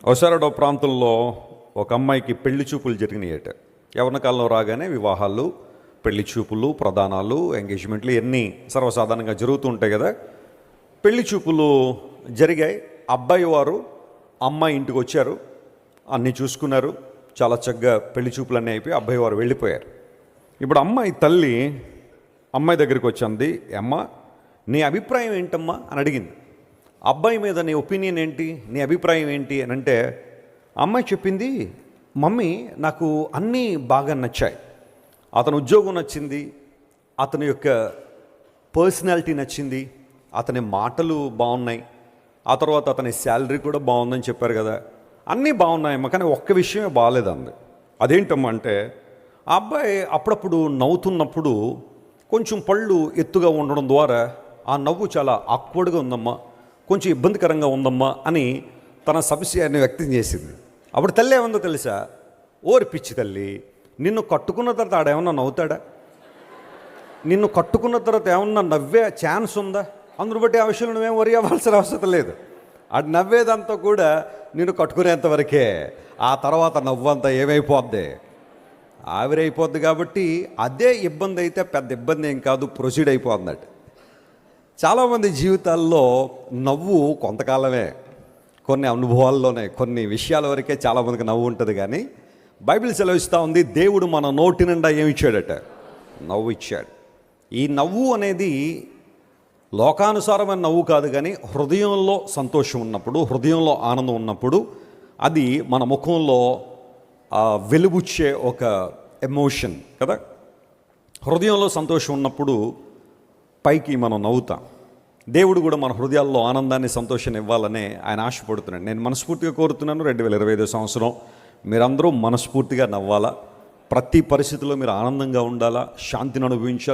ఒసారడో ప్రాంతంలో ఒక అమ్మాయికి పెళ్లి చూపులు జరిగినాయట. యవ్వన కాలంలో రాగానే వివాహాలు, పెళ్లి చూపులు, ప్రధానాలు, ఎంగేజ్మెంట్లు ఇవన్నీ సర్వసాధారణంగా జరుగుతూ ఉంటాయి కదా. పెళ్లి చూపులు జరిగాయి. అబ్బాయి వారు అమ్మాయి ఇంటికి వచ్చారు, అన్నీ చూసుకున్నారు, చాలా చక్కగా పెళ్లి చూపులన్నీ అయిపోయి అబ్బాయి వారు వెళ్ళిపోయారు. ఇప్పుడు అమ్మాయి తల్లి అమ్మాయి దగ్గరికి వచ్చింది, అమ్మ నీ అభిప్రాయం ఏంటమ్మా అని అడిగింది. అబ్బాయి మీద నీ ఒపీనియన్ ఏంటి, నీ అభిప్రాయం ఏంటి అని అంటే అమ్మాయి చెప్పింది, మమ్మీ నాకు అన్నీ బాగా నచ్చాయి. అతని ఉద్యోగం నచ్చింది, అతని యొక్క పర్సనాలిటీ నచ్చింది, అతని మాటలు బాగున్నాయి, ఆ తర్వాత అతని శాలరీ కూడా బాగుందని చెప్పారు కదా, అన్నీ బాగున్నాయమ్మా, కానీ ఒక్క విషయమే బాగాలేదంది. అదేంటమ్మా అంటే ఆ అబ్బాయి అప్పుడప్పుడు నవ్వుతున్నప్పుడు కొంచెం పళ్ళు ఎత్తుగా ఉండడం ద్వారా ఆ నవ్వు చాలా ఆక్వర్డ్గా ఉందమ్మా, కొంచెం ఇబ్బందికరంగా ఉందమ్మా అని తన సంశయాన్ని వ్యక్తం చేసింది. అప్పుడు తల్లి ఏముందో తెలుసా, ఓరి పిచ్చి తల్లి, నిన్ను కట్టుకున్న తర్వాత ఆడేమన్నా నవ్వుతాడా? నిన్ను కట్టుకున్న తర్వాత ఏమన్నా నవ్వే ఛాన్స్ ఉందా? అందును బట్టి ఆ విషయంలో నువ్వేం వరి అవ్వాల్సిన అవసరం లేదు. అది నవ్వేదంతా కూడా నిన్ను కట్టుకునేంతవరకే, ఆ తర్వాత నవ్వంతా ఏమైపోద్ది, ఆవిరైపోద్ది. కాబట్టి అదే ఇబ్బంది అయితే పెద్ద ఇబ్బంది ఏం కాదు, ప్రొసీడ్ అయిపోతుందట. చాలామంది జీవితాల్లో నవ్వు కొంతకాలమే, కొన్ని అనుభవాల్లోనే, కొన్ని విషయాల వరకే చాలామందికి నవ్వు ఉంటుంది. కానీ బైబిల్ సెలవిస్తూ ఉంది, దేవుడు మన నోటి నిండా ఏమి ఇచ్చాడట? నవ్వు ఇచ్చాడు. ఈ నవ్వు అనేది లోకానుసారమైన నవ్వు కాదు, కానీ హృదయంలో సంతోషం ఉన్నప్పుడు, హృదయంలో ఆనందం ఉన్నప్పుడు అది మన ముఖంలో వెలుగుచ్చే ఒక ఎమోషన్ కదా. హృదయంలో సంతోషం ఉన్నప్పుడు పైకి మనం నవ్వుతాం. దేవుడు కూడా మన హృదయాల్లో ఆనందాన్ని, సంతోషాన్ని ఇవ్వాలని ఆయన ఆశపడుతున్నాడు. నేను మనస్ఫూర్తిగా కోరుతున్నాను, 2025 సంవత్సరం మీరందరూ మనస్ఫూర్తిగా నవ్వాలా, ప్రతి పరిస్థితిలో మీరు ఆనందంగా ఉండాలా, శాంతిని అనుభవించాలి.